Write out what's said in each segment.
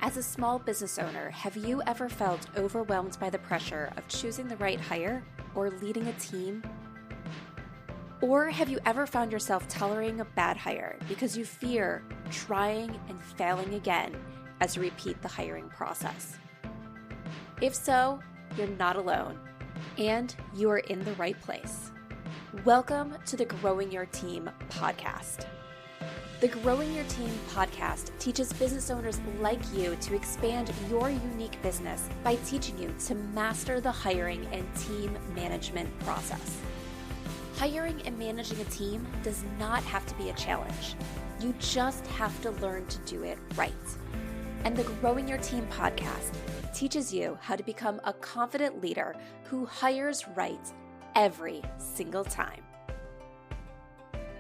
As a small business owner, have you ever felt overwhelmed by the pressure of choosing the right hire or leading a team? Or have you ever found yourself tolerating a bad hire because you fear trying and failing again as you repeat the hiring process? If so, you're not alone, and you are in the right place. Welcome to the Growing Your Team podcast. The Growing Your Team podcast teaches business owners like you to expand your unique business by teaching you to master the hiring and team management process. Hiring and managing a team does not have to be a challenge. You just have to learn to do it right. And the Growing Your Team podcast teaches you how to become a confident leader who hires right every single time.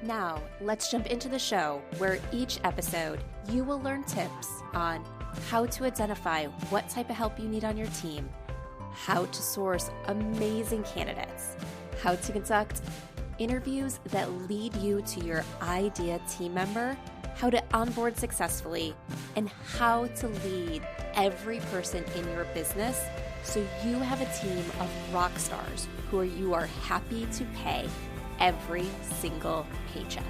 Now, let's jump into the show where each episode you will learn tips on how to identify what type of help you need on your team, how to source amazing candidates, how to conduct interviews that lead you to your ideal team member, how to onboard successfully, and how to lead every person in your business so you have a team of rock stars who you are happy to pay every single paycheck.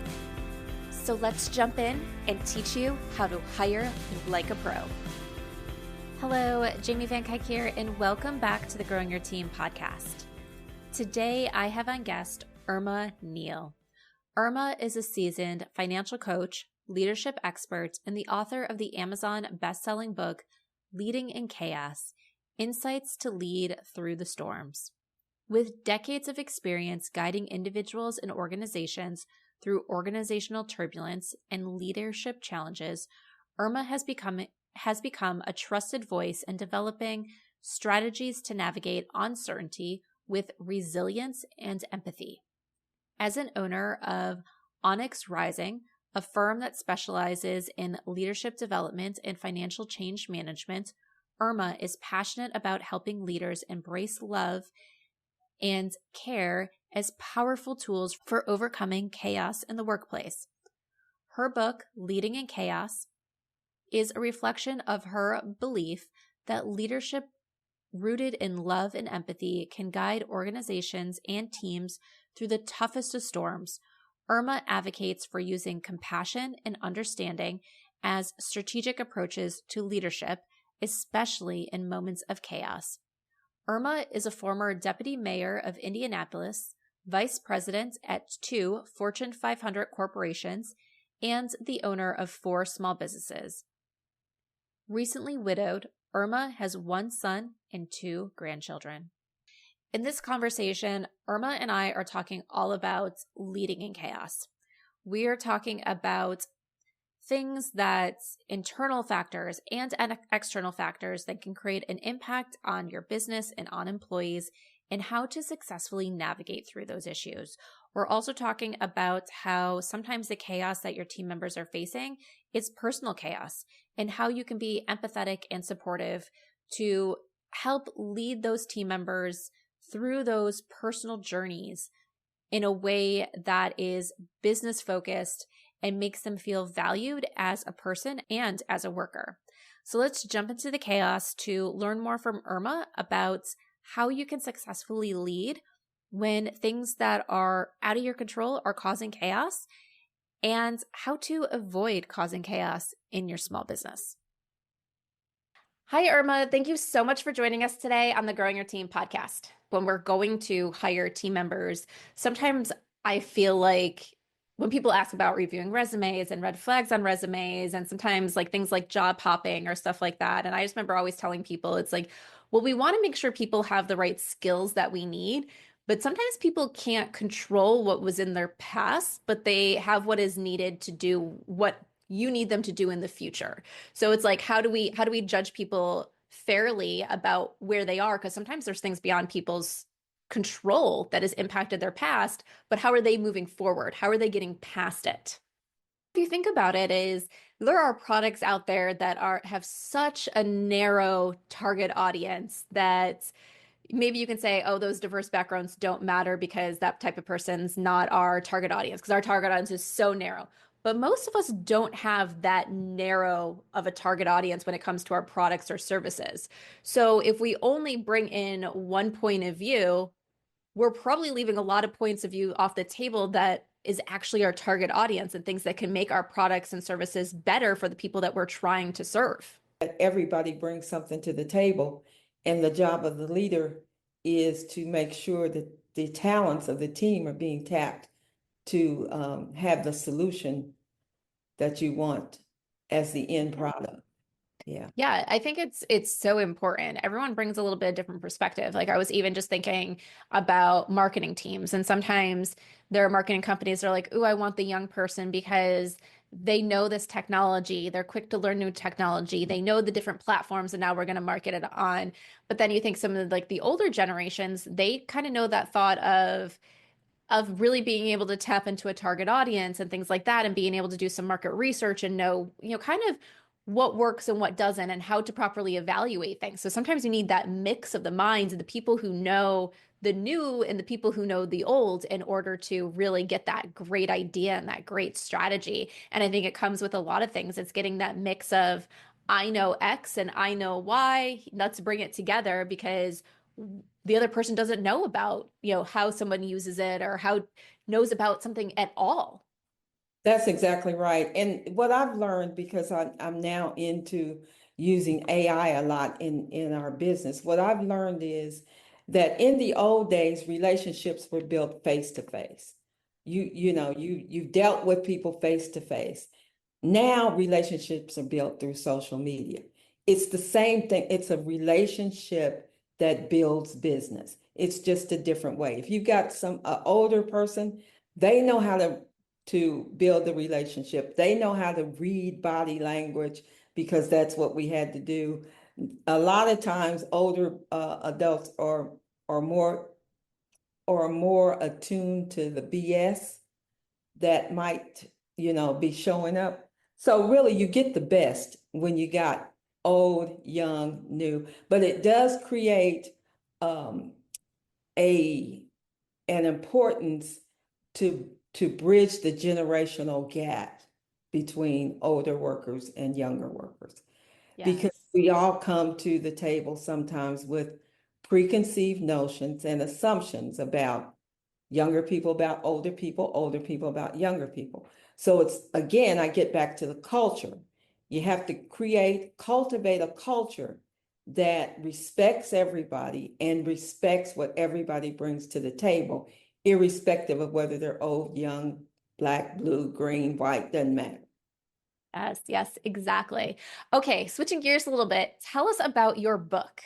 So let's jump in and teach you how to hire like a pro. Hello, Jamie Van Kuyk here, and welcome back to the Growing Your Team podcast. Today, I have on guest Irma Neal. Irma is a seasoned financial coach, leadership expert, and the author of the Amazon best-selling book, Leading in Chaos: Insights to Lead Through the Storms. With decades of experience guiding individuals and organizations through organizational turbulence and leadership challenges, Irma has become a trusted voice in developing strategies to navigate uncertainty with resilience and empathy. As an owner of Onyx Rising, a firm that specializes in leadership development and financial change management, Irma is passionate about helping leaders embrace love and care as powerful tools for overcoming chaos in the workplace. Her book, Leading in Chaos, is a reflection of her belief that leadership rooted in love and empathy can guide organizations and teams through the toughest of storms. Irma advocates for using compassion and understanding as strategic approaches to leadership, especially in moments of chaos. Irma is a former deputy mayor of Indianapolis, vice president at 2 Fortune 500 corporations, and the owner of 4 small businesses. Recently widowed, Irma has 1 son and 2 grandchildren. In this conversation, Irma and I are talking all about leading in chaos. We are talking about things that internal factors and external factors that can create an impact on your business and on employees, and how to successfully navigate through those issues. We're also talking about how sometimes the chaos that your team members are facing is personal chaos, and how you can be empathetic and supportive to help lead those team members through those personal journeys in a way that is business focused and makes them feel valued as a person and as a worker. So let's jump into the chaos to learn more from Irma about how you can successfully lead when things that are out of your control are causing chaos, and how to avoid causing chaos in your small business. Hi, Irma. Thank you so much for joining us today on the Growing Your Team podcast. When we're going to hire team members, sometimes I feel like when people ask about reviewing resumes and red flags on resumes, and sometimes like things like job hopping or stuff like that. And I just remember always telling people, it's like, well, we want to make sure people have the right skills that we need, but sometimes people can't control what was in their past, but they have what is needed to do what you need them to do in the future. So it's like, how do we judge people fairly about where they are? Because sometimes there's things beyond people's control that has impacted their past, but how are they moving forward? How are they getting past it? If you think about it, is there are products out there that have such a narrow target audience that maybe you can say, oh, those diverse backgrounds don't matter because that type of person's not our target audience, because our target audience is so narrow. but most of us don't have that narrow of a target audience when it comes to our products or services. So if we only bring in one point of view, we're probably leaving a lot of points of view off the table that is actually our target audience and things that can make our products and services better for the people that we're trying to serve. Everybody brings something to the table, and the job of the leader is to make sure that the talents of the team are being tapped to have the solution that you want as the end product. Yeah. Yeah, I think it's so important. Everyone brings a little bit of different perspective. Like I was even just thinking about marketing teams, and sometimes there are marketing companies that are like, "Ooh, I want the young person because they know this technology. They're quick to learn new technology. They know the different platforms, and now we're going to market it on." But then you think some of like the older generations, they kind of know that thought of really being able to tap into a target audience and things like that and being able to do some market research and know, kind of what works and what doesn't and how to properly evaluate things. So sometimes you need that mix of the minds and the people who know the new and the people who know the old in order to really get that great idea and that great strategy. And I think it comes with a lot of things. It's getting that mix of I know X and I know Y. Let's bring it together because the other person doesn't know about, how someone uses it or how knows about something at all. That's exactly right. And what I've learned, because I'm now into using AI a lot in our business, what I've learned is that in the old days, relationships were built face to face. You've dealt with people face to face. Now relationships are built through social media. It's the same thing. It's a relationship that builds business. It's just a different way. If you've got some older person, they know how to build the relationship. They know how to read body language because that's what we had to do. A lot of times, older adults are more attuned to the BS that might, be showing up. So really you get the best when you got old, young, new, but it does create um, a an importance to bridge the generational gap between older workers and younger workers, because Yes. we all come to the table sometimes with preconceived notions and assumptions about younger people about older people about younger people. So it's, again, I get back to the culture. You have to cultivate a culture that respects everybody and respects what everybody brings to the table, irrespective of whether they're old, young, black, blue, green, white, doesn't matter. Yes, yes, exactly. Okay, switching gears a little bit, tell us about your book.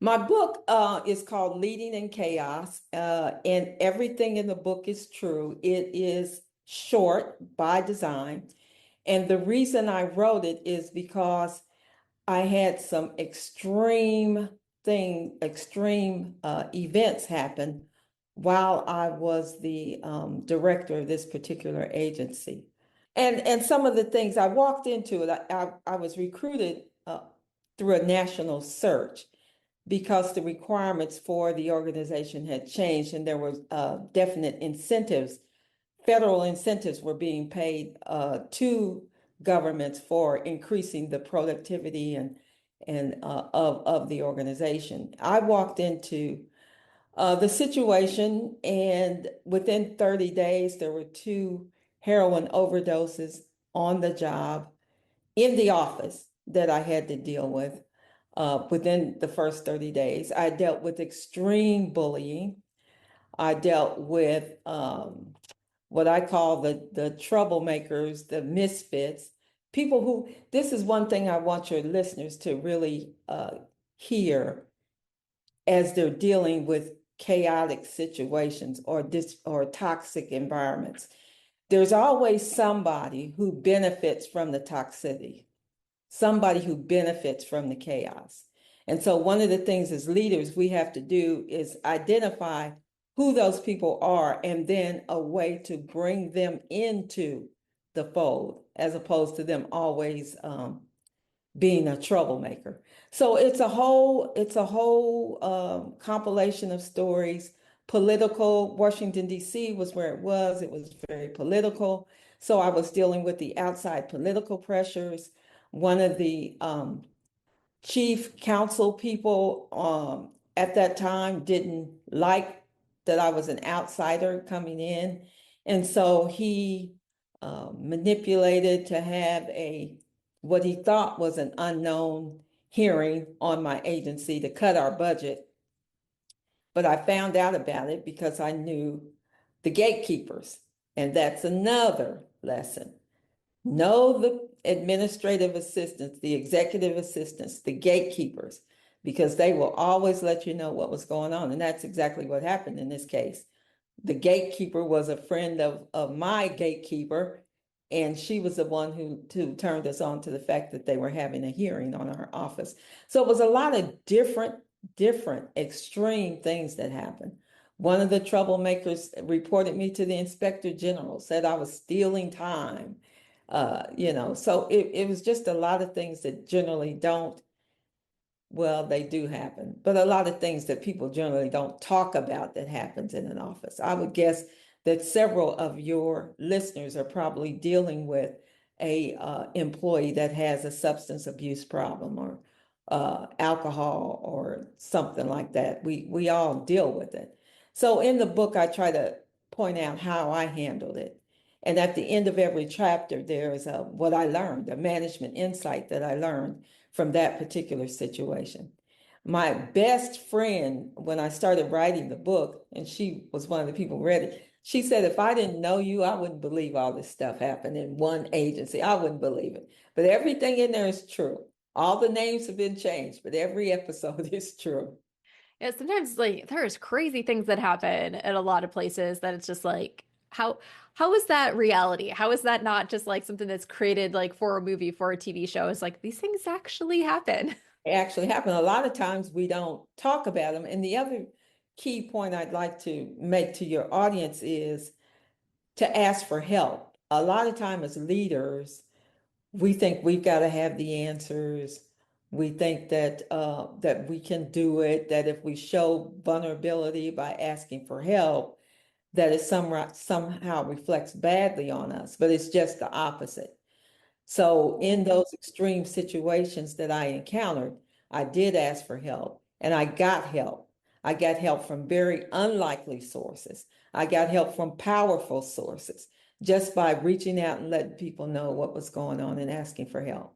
My book is called Leading in Chaos, and everything in the book is true. It is short by design. And the reason I wrote it is because I had some extreme events happen while I was the director of this particular agency. And some of the things I walked into it, I was recruited through a national search because the requirements for the organization had changed and there were definite incentives. Federal incentives were being paid to governments for increasing the productivity and of the organization. I walked into the situation, and within 30 days, there were two heroin overdoses on the job in the office that I had to deal with within the first 30 days. I dealt with extreme bullying. I dealt with what I call the troublemakers, the misfits, people who, this is one thing I want your listeners to really hear as they're dealing with chaotic situations or toxic environments. There's always somebody who benefits from the toxicity, somebody who benefits from the chaos. And so one of the things as leaders we have to do is identify who those people are and then a way to bring them into the fold as opposed to them always being a troublemaker. So it's a whole compilation of stories. Political, Washington, D.C. was where it was very political. So I was dealing with the outside political pressures. One of the chief council people at that time didn't like that I was an outsider coming in. And so he manipulated to have what he thought was an unknown hearing on my agency to cut our budget. But I found out about it because I knew the gatekeepers. And that's another lesson. Know the administrative assistants, the executive assistants, the gatekeepers, because they will always let you know what was going on. And that's exactly what happened in this case. The gatekeeper was a friend of my gatekeeper, and she was the one who turned us on to the fact that they were having a hearing on our office. So it was a lot of different extreme things that happened. One of the troublemakers reported me to the inspector general, said I was stealing time. So it was just a lot of things that generally don't, well, they do happen, but a lot of things that people generally don't talk about that happens in an office. I would guess that several of your listeners are probably dealing with a employee that has a substance abuse problem or alcohol or something like that. We all deal with it. So in the book, I try to point out how I handled it. And at the end of every chapter, there's what I learned, a management insight that I learned from that particular situation. My best friend, when I started writing the book, and she was one of the people who read it, she said, if I didn't know you, I wouldn't believe all this stuff happened in one agency. I wouldn't believe it. But everything in there is true. All the names have been changed, but every episode is true. Yeah, sometimes like there's crazy things that happen at a lot of places that it's just like how is that reality? How is that not just like something that's created like for a movie, for a TV show? It's like these things actually happen. It actually happen. A lot of times we don't talk about them. And the other key point I'd like to make to your audience is to ask for help. A lot of time as leaders, we think we've got to have the answers. We think that we can do it, that if we show vulnerability by asking for help, that it somehow reflects badly on us, but it's just the opposite. So in those extreme situations that I encountered, I did ask for help and I got help. I got help from very unlikely sources. I got help from powerful sources just by reaching out and letting people know what was going on and asking for help.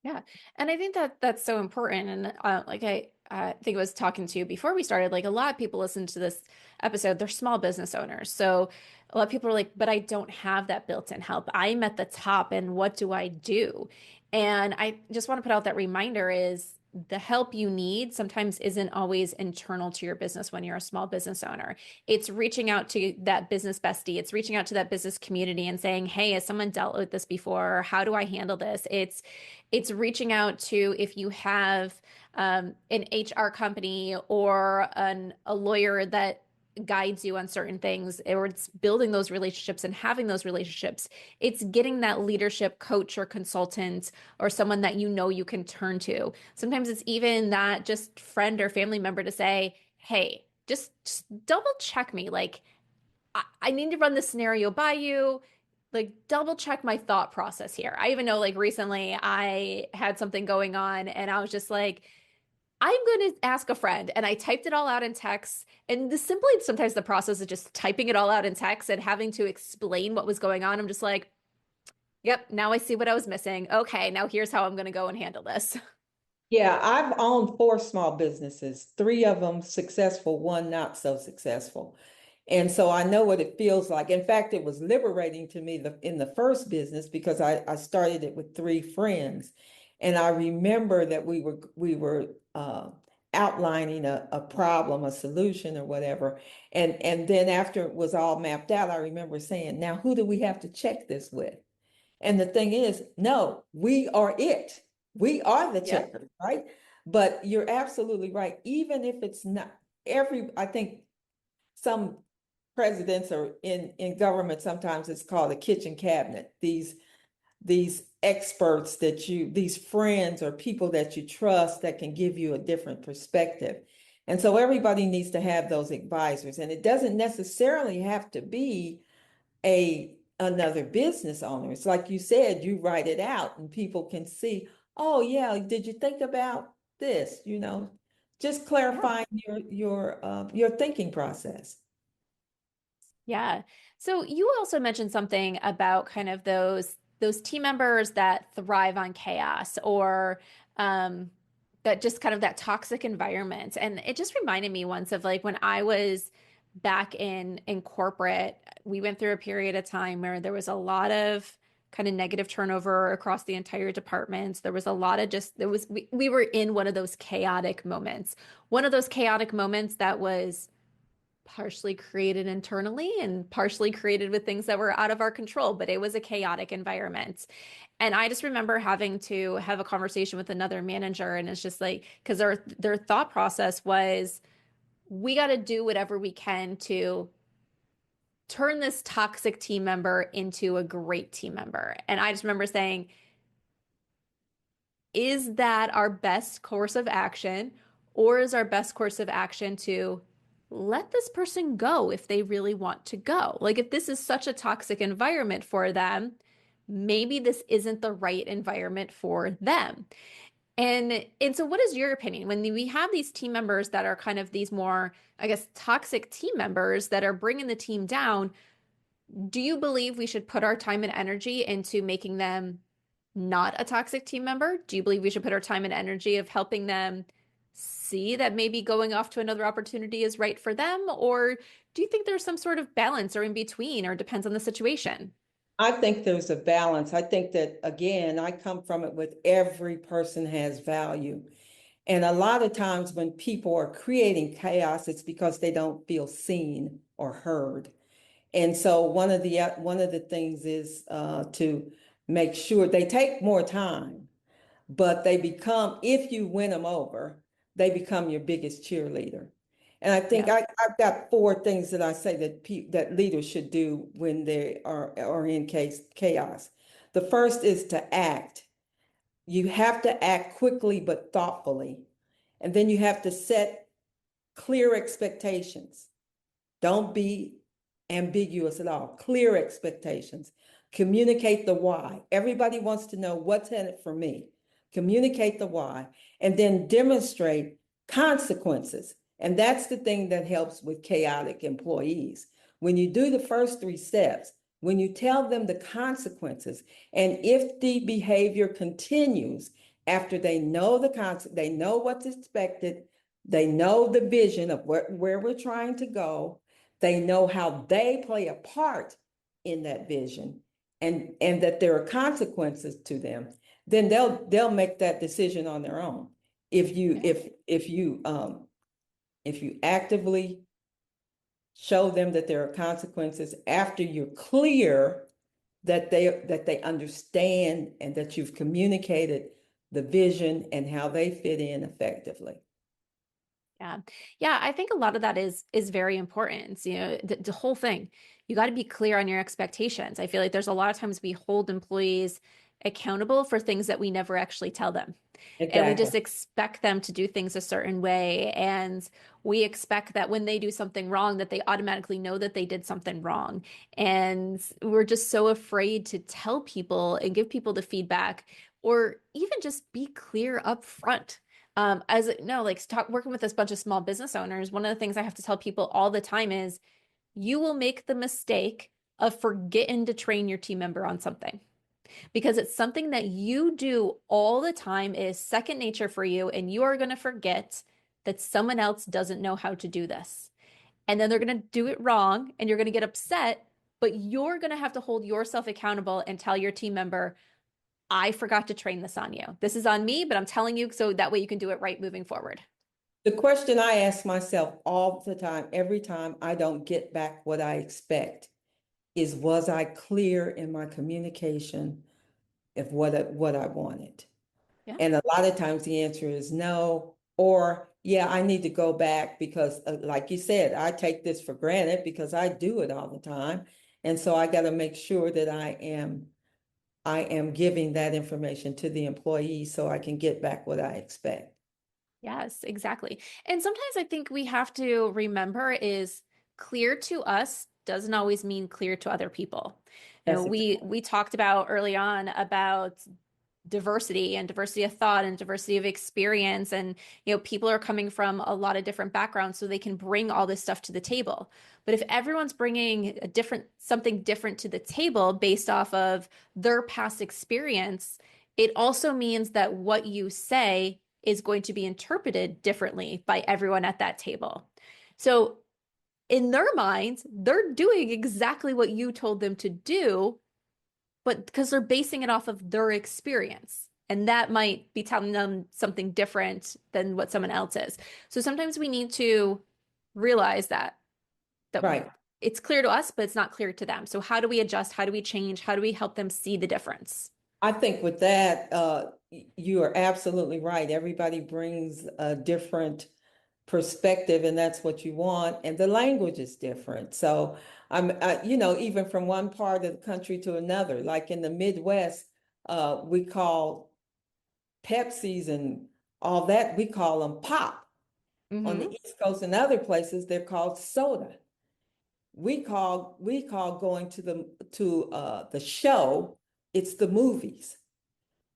Yeah. And I think that that's so important. And like I think I was talking to you before we started, like a lot of people listen to this episode, they're small business owners. So a lot of people are like, but I don't have that built-in help. I'm at the top and what do I do? And I just want to put out that reminder is the help you need sometimes isn't always internal to your business when you're a small business owner. It's reaching out to that business bestie. It's reaching out to that business community and saying, hey, has someone dealt with this before? How do I handle this? It's reaching out to if you have an HR company or a lawyer that guides you on certain things, or it's building those relationships and having those relationships. It's getting that leadership coach or consultant or someone that you know you can turn to. Sometimes it's even that just friend or family member to say, hey, just double check me. Like, I need to run this scenario by you. Like, double check my thought process here. I even know, like, recently I had something going on and I was just like, I'm going to ask a friend. And I typed it all out in text. And simply sometimes the process of just typing it all out in text and having to explain what was going on. I'm just like, yep, now I see what I was missing. Okay, now here's how I'm going to go and handle this. Yeah, I've owned four small businesses, three of them successful, one not so successful. And so I know what it feels like. In fact, it was liberating to me in the first business because I started it with three friends. And I remember that we were outlining a problem, a solution or whatever. And then after it was all mapped out, I remember saying, now who do we have to check this with? And the thing is, no, we are it. We are the Yep. checkers, right? But you're absolutely right. Even if it's not I think some presidents are in government, sometimes it's called a kitchen cabinet. These experts these friends or people that you trust that can give you a different perspective. And so everybody needs to have those advisors. And it doesn't necessarily have to be a another business owner. It's like you said, you write it out and people can see, oh yeah, did you think about this? Just Yeah. clarifying your thinking process. Yeah. So you also mentioned something about kind of those team members that thrive on chaos or um that just kind of that toxic environment. And it just reminded me once of like when I was back in corporate, we went through a period of time where there was a lot of kind of negative turnover across the entire department. There was a lot of just there was we were in one of those chaotic moments. One of those chaotic moments that was partially created internally and partially created with things that were out of our control, but it was a chaotic environment. And I just remember having to have a conversation with another manager, and it's just like, because their thought process was, we got to do whatever we can to turn this toxic team member into a great team member. And I just remember saying, is that our best course of action? Or is our best course of action to let this person go if they really want to go? Like, if this is such a toxic environment for them, maybe this isn't the right environment for them. And so what is your opinion when we have these team members that are kind of these more, I guess, toxic team members that are bringing the team down? Do you believe we should put our time and energy into making them not a toxic team member? Do you believe we should put our time and energy of helping them see that maybe going off to another opportunity is right for them? Or do you think there's some sort of balance or in between, or depends on the situation? I think there's a balance. I think that, again, I come from it with every person has value. And a lot of times when people are creating chaos, it's because they don't feel seen or heard. And so one of the things is to make sure they take more time, but they become, if you win them over, they become your biggest cheerleader. And I think Yeah. I've got four things that I say that leaders should do when they are in chaos. The first is to act. You have to act quickly but thoughtfully. And then you have to set clear expectations. Don't be ambiguous at all. Clear expectations. Communicate the why. Everybody wants to know what's in it for me. Communicate the why and then demonstrate consequences. And that's the thing that helps with chaotic employees. When you do the first three steps, when you tell them the consequences, and if the behavior continues after they know they know what's expected, they know the vision of where we're trying to go, they know how they play a part in that vision, and that there are consequences to them, then they'll make that decision on their own. If you Yeah. if you actively show them that there are consequences after you're clear that they understand and that you've communicated the vision and how they fit in effectively. Yeah. Yeah, I think a lot of that is very important. You know, the whole thing. You got to be clear on your expectations. I feel like there's a lot of times we hold employees accountable for things that we never actually tell them. And we Exactly. just expect them to do things a certain way. And we expect that when they do something wrong, that they automatically know that they did something wrong. And we're just so afraid to tell people and give people the feedback or even just be clear up front. As no, like working with this bunch of small business owners, one of the things I have to tell people all the time is you will make the mistake of forgetting to train your team member on something because it's something that you do all the time. It is second nature for you, and you are going to forget that someone else doesn't know how to do this. And then they're going to do it wrong, and you're going to get upset, but you're going to have to hold yourself accountable and tell your team member, I forgot to train this on you. This is on me, but I'm telling you so that way you can do it right moving forward. The question I ask myself all the time, every time I don't get back what I expect, is was I clear in my communication of what I wanted? Yeah. And a lot of times the answer is no, or yeah, I need to go back because, like you said, I take this for granted because I do it all the time. And so I got to make sure that I am giving that information to the employee so I can get back what I expect. Yes, exactly. And sometimes I think we have to remember is clear to us doesn't always mean clear to other people. That's We talked about early on about diversity and diversity of thought and diversity of experience, and people are coming from a lot of different backgrounds, so they can bring all this stuff to the table. But if everyone's bringing a different something different to the table based off of their past experience, it also means that what you say is going to be interpreted differently by everyone at that table. So in their minds, they're doing exactly what you told them to do, but because they're basing it off of their experience. And that might be telling them something different than what someone else is. So sometimes we need to realize that right. it's clear to us, but it's not clear to them. So how do we adjust? How do we change? How do we help them see the difference? I think with that, you are absolutely right. Everybody brings a different perspective, and that's what you want. And the language is different. So even from one part of the country to another, like in the Midwest, we call Pepsis and all that, we call them pop. On the Mm-hmm. East Coast and other places, they're called soda. We call going to the show, it's the movies.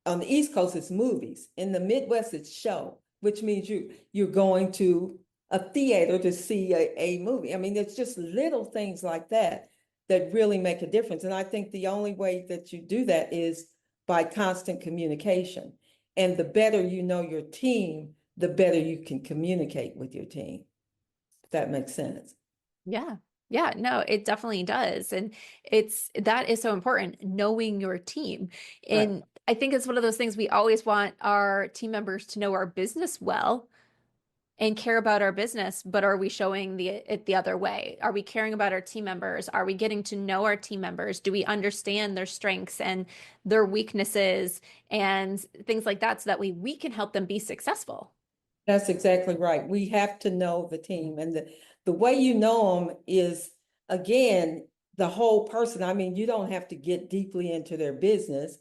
On the East Coast, it's movies. In the Midwest, it's show, which means you're going to a theater to see a movie. I mean, it's just little things like that that really make a difference. And I think the only way that you do that is by constant communication. And the better you know your team, the better you can communicate with your team. If that makes sense. Yeah. Yeah, no, it definitely does. And that is so important, knowing your team. Right. And I think it's one of those things we always want our team members to know our business well and care about our business, but are we showing it the other way? Are we caring about our team members? Are we getting to know our team members? Do we understand their strengths and their weaknesses and things like that so that we can help them be successful? That's exactly right. We have to know the team, and the way you know them is, again, the whole person. I mean, you don't have to get deeply into their business,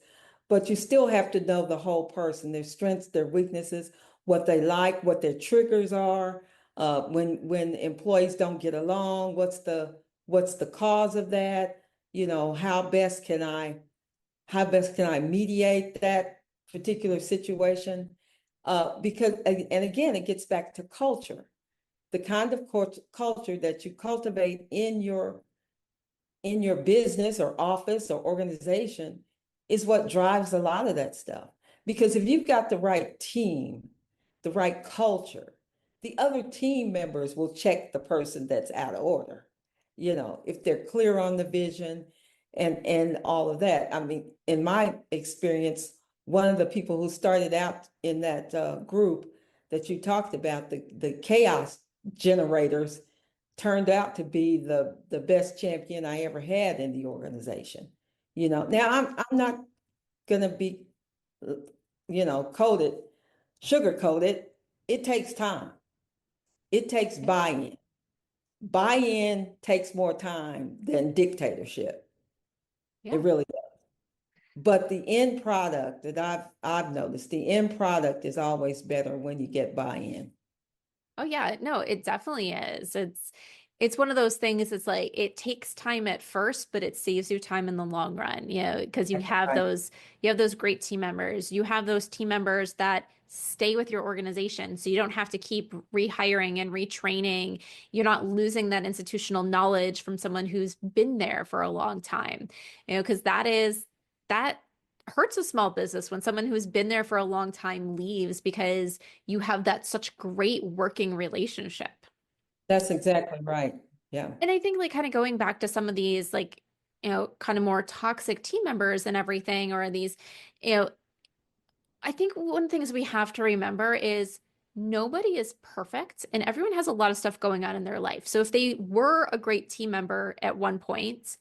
but you still have to know the whole person, their strengths, their weaknesses, what they like, what their triggers are. When employees don't get along, what's the cause of that? How best can I mediate that particular situation? Because, and again, it gets back to culture, the kind of culture that you cultivate in your business or office or organization is what drives a lot of that stuff. Because if you've got the right team, the right culture, the other team members will check the person that's out of order. If they're clear on the vision and all of that. I mean, in my experience, one of the people who started out in that group that you talked about, the chaos generators, turned out to be the best champion I ever had in the organization. Now I'm not gonna be, coded, sugar coated. It takes time. It takes Yeah. buy-in. Buy-in takes more time than dictatorship. It Yeah. really does. But the end product that I've noticed, the end product is always better when you get buy-in. Oh yeah, no, it definitely is. It's one of those things, it's like it takes time at first, but it saves you time in the long run, because That's right. you have those great team members. You have those team members that stay with your organization. So you don't have to keep rehiring and retraining. You're not losing that institutional knowledge from someone who's been there for a long time. Because that hurts a small business when someone who's been there for a long time leaves because you have that such great working relationship. That's exactly right. Yeah. And I think like kind of going back to some of these like, kind of more toxic team members and everything, or these, you know, I think one of the things we have to remember is nobody is perfect and everyone has a lot of stuff going on in their life. So if they were a great team member at one point,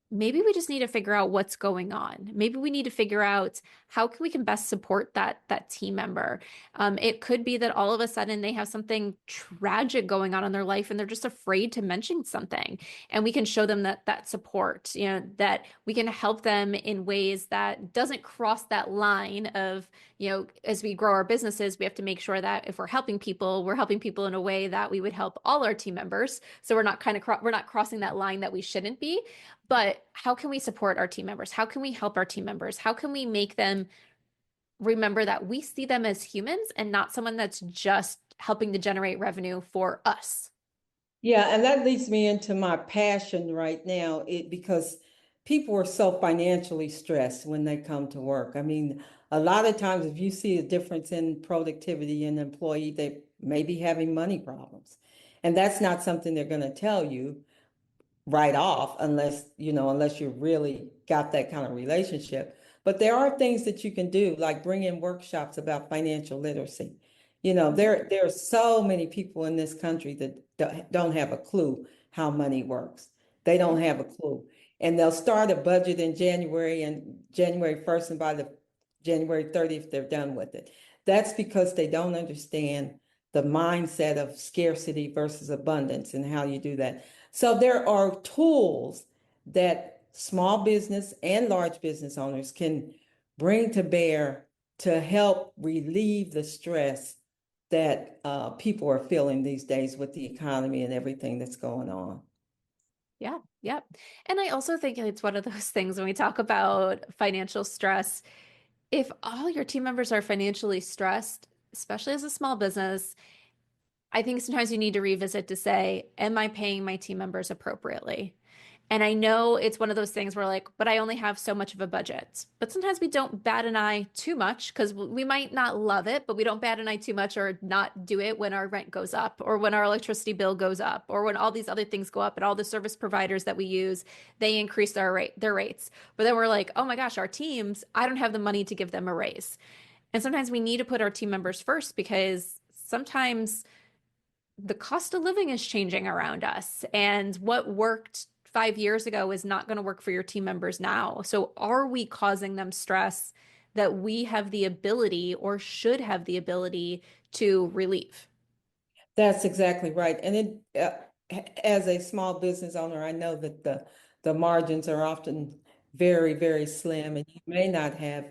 maybe we just need to figure out what's going on. Maybe we need to figure out how we can best support that team member. It could be that all of a sudden they have something tragic going on in their life and they're just afraid to mention something, and we can show them that support. That we can help them in ways that doesn't cross that line of, as we grow our businesses, we have to make sure that if we're helping people in a way that we would help all our team members. So we're not we're not crossing that line that we shouldn't be. But how can we support our team members? How can we help our team members? How can we make them remember that we see them as humans and not someone that's just helping to generate revenue for us? Yeah, and that leads me into my passion right now, because people are so financially stressed when they come to work. I mean, a lot of times if you see a difference in productivity in an employee, they may be having money problems. And that's not something they're going to tell you right off unless you really got that kind of relationship. But there are things that you can do, like bring in workshops about financial literacy. There are so many people in this country that don't have a clue how money works. They don't have a clue. And they'll start a budget in January and January 1st, and by the January 30th, they're done with it. That's because they don't understand the mindset of scarcity versus abundance and how you do that. So there are tools that small business and large business owners can bring to bear to help relieve the stress that people are feeling these days with the economy and everything that's going on. Yeah, yeah. And I also think it's one of those things when we talk about financial stress, if all your team members are financially stressed, especially as a small business, I think sometimes you need to revisit to say, am I paying my team members appropriately? And I know it's one of those things where like, but I only have so much of a budget. But sometimes we don't bat an eye too much because we might not love it, but we don't bat an eye too much or not do it when our rent goes up or when our electricity bill goes up or when all these other things go up and all the service providers that we use, they increase their rates. But then we're like, oh my gosh, our teams, I don't have the money to give them a raise. And sometimes we need to put our team members first because sometimes the cost of living is changing around us. And what worked 5 years ago is not going to work for your team members now. So, are we causing them stress that we have the ability or should have the ability to relieve? That's exactly right. And as a small business owner, I know that the margins are often very, very slim, and you may not have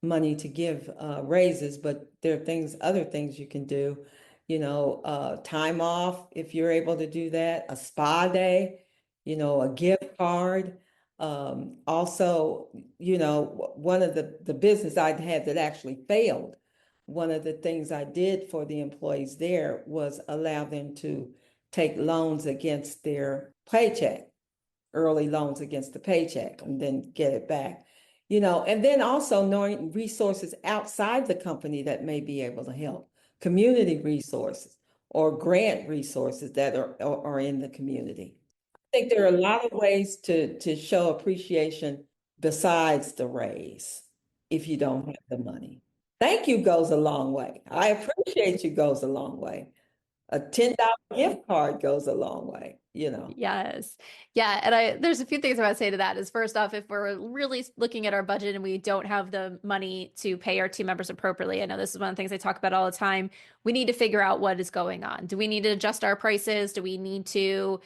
money to give raises, but there are other things you can do. Time off if you're able to do that, a spa day, a gift card. Also, one of the business I'd had that actually failed, one of the things I did for the employees there was allow them to take loans against their paycheck, early loans against the paycheck, and then get it back. And then also knowing resources outside the company that may be able to help, community resources or grant resources that are in the community. I think there are a lot of ways to show appreciation besides the raise if you don't have the money. Thank you goes a long way. I appreciate you goes a long way. A $10 gift card goes a long way. Yes. Yeah. And there's a few things I want to say to that is first off, if we're really looking at our budget and we don't have the money to pay our team members appropriately, I know this is one of the things I talk about all the time. We need to figure out what is going on. Do we need to adjust our prices? Do we need to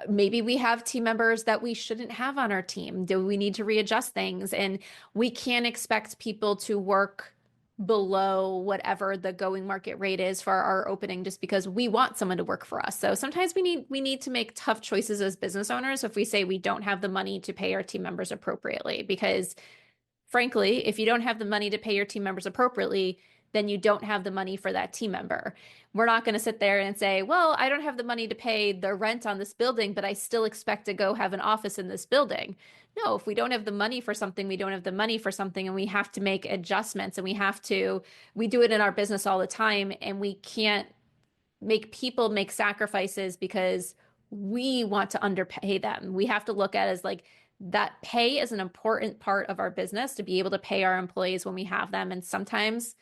maybe we have team members that we shouldn't have on our team? Do we need to readjust things? And we can't expect people to work below whatever the going market rate is for our opening just because we want someone to work for us. So sometimes we need to make tough choices as business owners if we say we don't have the money to pay our team members appropriately because frankly, if you don't have the money to pay your team members appropriately, then you don't have the money for that team member. We're not going to sit there and say, well, I don't have the money to pay the rent on this building, but I still expect to go have an office in this building. No, if we don't have the money for something, we don't have the money for something, and we have to make adjustments and we do it in our business all the time, and we can't make people make sacrifices because we want to underpay them. We have to look at it as like that pay is an important part of our business to be able to pay our employees when we have them. And sometimes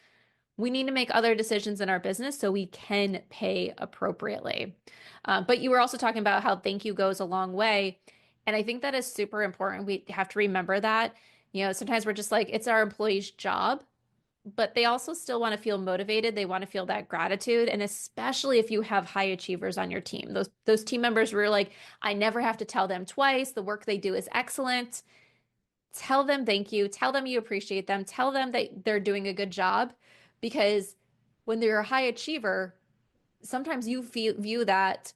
we need to make other decisions in our business so we can pay appropriately. But you were also talking about how thank you goes a long way. And I think that is super important. We have to remember that. Sometimes we're just like, it's our employee's job, but they also still want to feel motivated. They want to feel that gratitude. And especially if you have high achievers on your team, those team members where you're like, I never have to tell them twice. The work they do is excellent. Tell them thank you. Tell them you appreciate them. Tell them that they're doing a good job. Because when they're a high achiever, sometimes you view that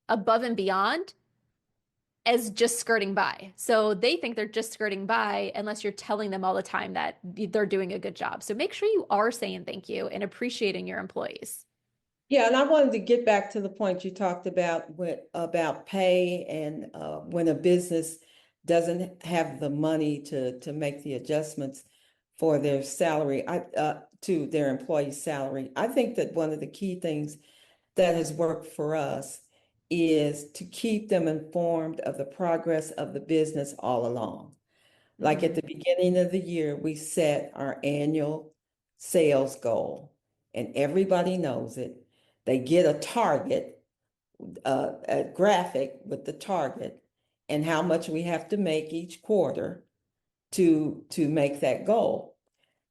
above and beyond as just skirting by. So they think they're just skirting by unless you're telling them all the time that they're doing a good job. So make sure you are saying thank you and appreciating your employees. Yeah, and I wanted to get back to the point you talked about about pay and when a business doesn't have the money to make the adjustments for their salary, to their employee's salary. I think that one of the key things that has worked for us is to keep them informed of the progress of the business all along. Like at Mhm. the beginning of the year, we set our annual sales goal, and everybody knows it. They get a target, a graphic with the target and how much we have to make each quarter to make that goal.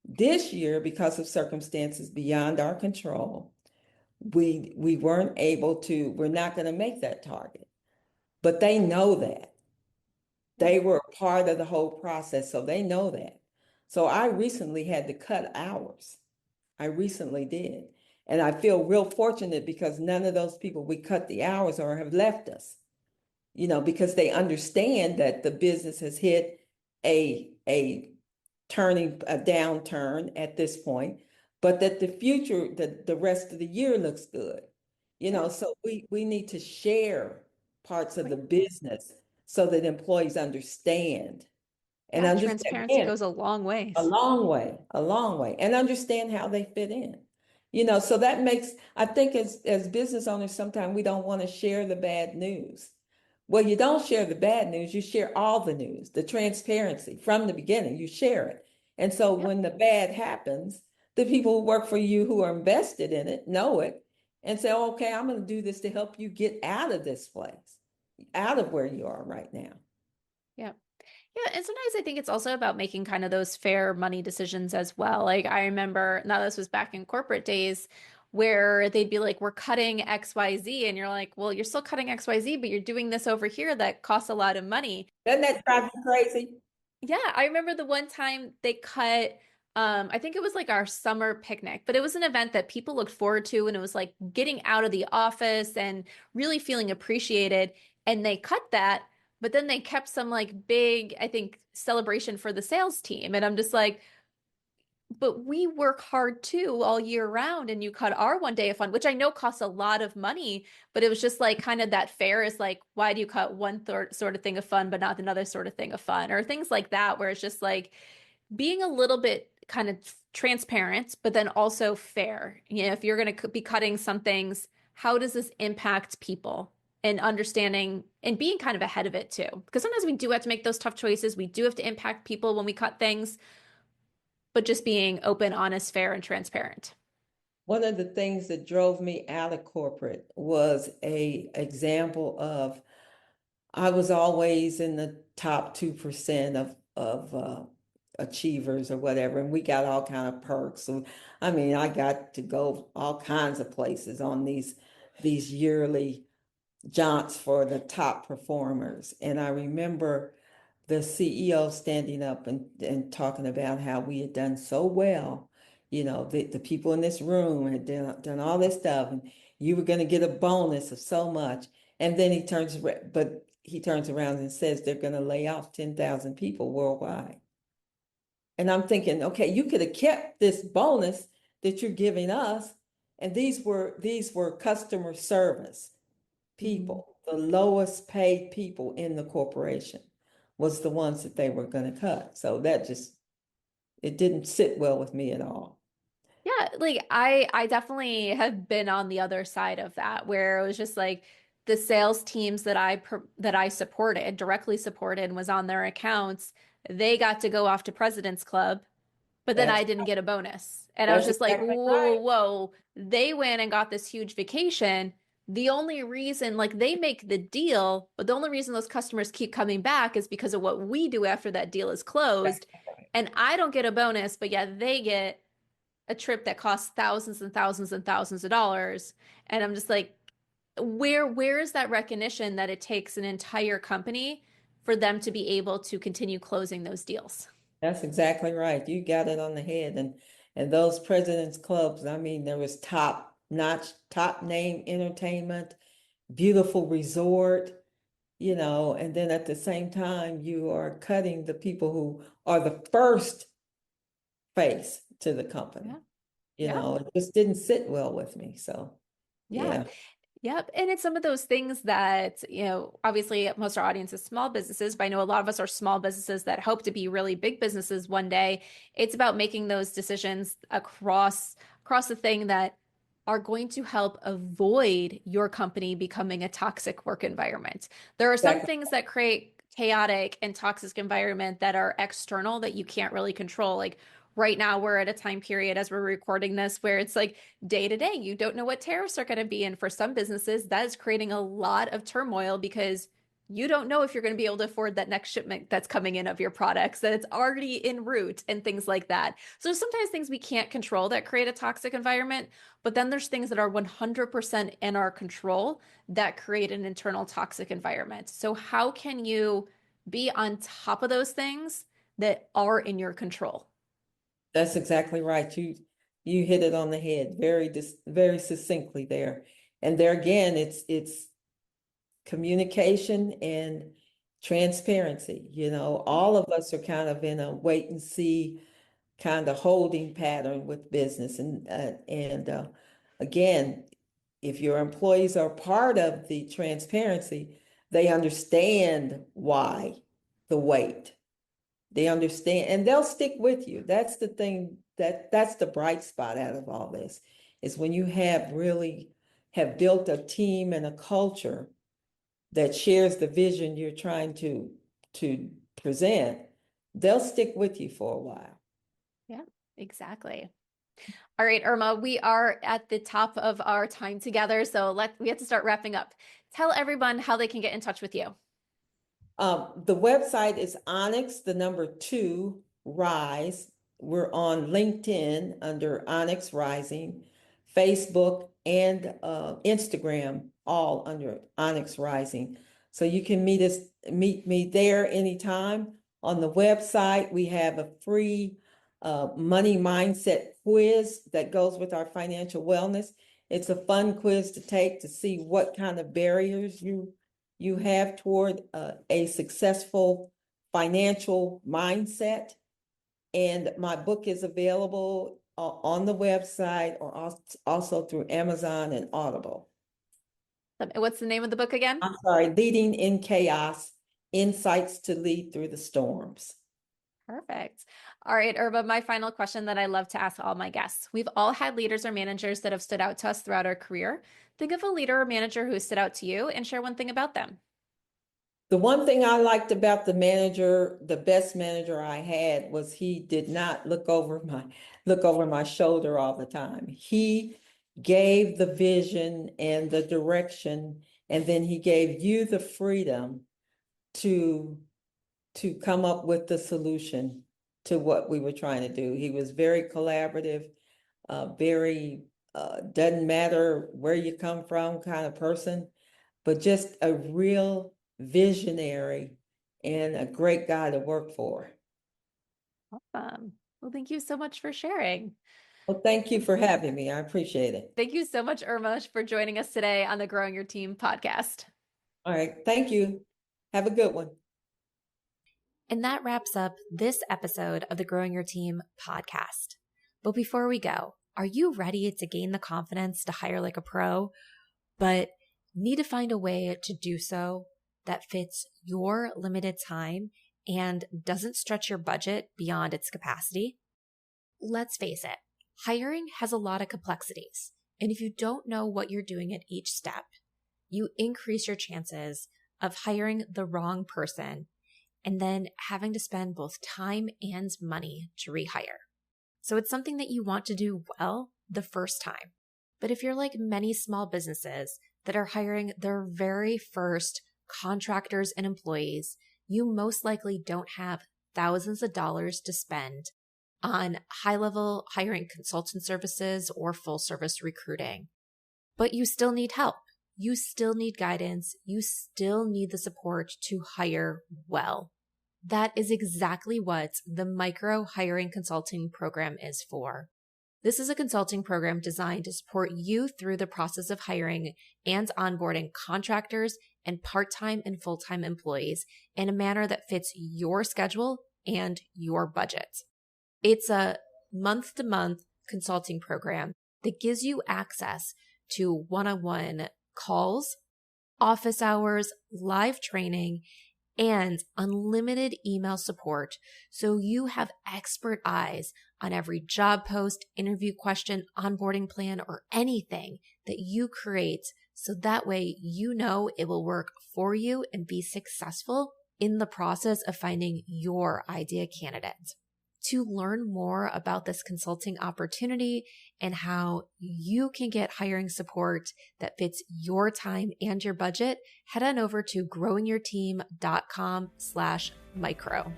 This year, because of circumstances beyond our control, we weren't able to, we're not going to make that target. But they know that. Yeah. They were a part of the whole process, so they know that. So I recently had to cut hours. I recently did. And I feel real fortunate because none of those people we cut the hours or have left us, because they understand that the business has hit a turning a downturn at this point, but that the future, the rest of the year looks good. Yeah. So we need to share parts of the Right. business so that employees understand and Yeah. understand Transparency again goes a long a ways. long way, a long way, and understand how they fit in. So that makes, I think as business owners, sometimes we don't want to share the bad news. Well, you don't share the bad news, you share all the news, the transparency from the beginning, you share it. And so Yep. when the bad happens, the people who work for you who are invested in it know it and say, okay, I'm going to do this to help you get out of this place, out of where you are right now. Yeah. Yeah, and sometimes I think it's also about making kind of those fair money decisions as well. Like I remember, now this was back in corporate days, where they'd be like, we're cutting XYZ, and you're like, well, you're still cutting XYZ, but you're doing this over here that costs a lot of money. Doesn't that drive you crazy? Yeah, I remember the one time they cut, I think it was like our summer picnic, but it was an event that people looked forward to, and it was like getting out of the office and really feeling appreciated. And they cut that, but then they kept some like big, I think, celebration for the sales team. And I'm just like, but we work hard too all year round, and you cut our one day of fun, which I know costs a lot of money, but it was just like kind of that fair is like, why do you cut one sort of thing of fun, but not another sort of thing of fun, or things like that, where it's just like being a little bit kind of transparent, but then also fair. If you're going to be cutting some things, how does this impact people? And understanding and being kind of ahead of it too. Because sometimes we do have to make those tough choices. We do have to impact people when we cut things, but just being open, honest, fair, and transparent. One of the things that drove me out of corporate was a example of I was always in the top 2% of achievers or whatever, and we got all kind of perks. So, I mean, I got to go all kinds of places on these yearly jaunts for the top performers. And I remember the CEO standing up and talking about how we had done so well. The people in this room had done all this stuff, and you were going to get a bonus of so much. And then he turns around and says they're going to lay off 10,000 people worldwide. And I'm thinking, okay, you could have kept this bonus that you're giving us. And these were customer service Mhm. people, the lowest paid people in the corporation was the ones that they were going to cut. So it didn't sit well with me at all. Yeah, like I definitely have been on the other side of that, where it was just like the sales teams that I supported, directly supported and was on their accounts, they got to go off to President's Club, but then That's I didn't get a bonus. And I was that's just like, exactly whoa, whoa, right. whoa. They went and got this huge vacation, the only reason, like they make the deal, but the only reason those customers keep coming back is because of what we do after that deal is closed. And I don't get a bonus, but yeah, they get a trip that costs thousands and thousands and thousands of dollars. And I'm just like, where is that recognition that it takes an entire company for them to be able to continue closing those deals? That's exactly right. You got it on the head. And those President's Clubs, I mean, there was top notch, top name entertainment, beautiful resort, and then at the same time, you are cutting the people who are the first face to the company. Yeah. Yeah. It just didn't sit well with me. So, Yeah. yeah, Yep. And it's some of those things that, obviously most of our audience is small businesses, but I know a lot of us are small businesses that hope to be really big businesses one day. It's about making those decisions across the thing that are going to help avoid your company becoming a toxic work environment. There are some exactly. things that create chaotic and toxic environment that are external that you can't really control. Like right now, we're at a time period as we're recording this where it's like day to day, you don't know what tariffs are going to be. And for some businesses, that is creating a lot of turmoil because you don't know if you're going to be able to afford that next shipment that's coming in of your products, that it's already en route and things like that. So sometimes things we can't control that create a toxic environment, but then there's things that are 100% in our control that create an internal toxic environment. So how can you be on top of those things that are in your control? That's exactly right. You hit it on the head very succinctly there. And there again, it's communication and transparency. All of us are kind of in a wait and see kind of holding pattern with business. And again, if your employees are part of the transparency, they understand why the wait. They understand and they'll stick with you. That's the thing that's the bright spot out of all this is when you have built a team and a culture that shares the vision you're trying to present, they'll stick with you for a while. Yeah, exactly. All right, Irma, we are at the top of our time together, so we have to start wrapping up. Tell everyone how they can get in touch with you. The website is Onyx, the number 2, Rise. We're on LinkedIn under Onyx Rising, Facebook and Instagram, all under Onyx Rising. So you can meet me there anytime. On the website, we have a free money mindset quiz that goes with our financial wellness. It's a fun quiz to take to see what kind of barriers you have toward a successful financial mindset. And my book is available on the website or also through Amazon and Audible. What's the name of the book again? I'm sorry, Leading in Chaos, Insights to Lead Through the Storms. Perfect. All right, Irma, my final question that I love to ask all my guests. We've all had leaders or managers that have stood out to us throughout our career. Think of a leader or manager who stood out to you and share one thing about them. The one thing I liked about the best manager I had was he did not look over my shoulder all the time. He gave the vision and the direction, and then he gave you the freedom to come up with the solution to what we were trying to do. He was very collaborative, very doesn't matter where you come from kind of person, but just a real visionary and a great guy to work for. Awesome. Well, thank you so much for sharing. Well, thank you for having me. I appreciate it. Thank you so much, Irma, for joining us today on the Growing Your Team podcast. All right. Thank you. Have a good one. And that wraps up this episode of the Growing Your Team podcast. But before we go, are you ready to gain the confidence to hire like a pro, but need to find a way to do so that fits your limited time and doesn't stretch your budget beyond its capacity? Let's face it, hiring has a lot of complexities. And if you don't know what you're doing at each step, you increase your chances of hiring the wrong person and then having to spend both time and money to rehire. So it's something that you want to do well the first time. But if you're like many small businesses that are hiring their very first contractors and employees, you most likely don't have thousands of dollars to spend on high-level hiring consultant services or full-service recruiting. But you still need help. You still need guidance. You still need the support to hire well. That is exactly what the Micro Hiring Consulting Program is for. This is a consulting program designed to support you through the process of hiring and onboarding contractors and part-time and full-time employees in a manner that fits your schedule and your budget. It's a month-to-month consulting program that gives you access to one-on-one calls, office hours, live training, and unlimited email support, so you have expert eyes on every job post, interview question, onboarding plan, or anything that you create, so that way you know it will work for you and be successful in the process of finding your ideal candidate. To learn more about this consulting opportunity and how you can get hiring support that fits your time and your budget, head on over to growingyourteam.com/micro.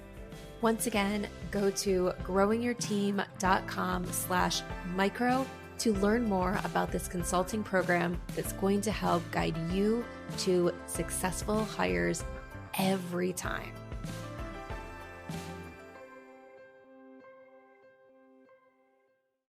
Once again, go to growingyourteam.com/micro to learn more about this consulting program that's going to help guide you to successful hires every time.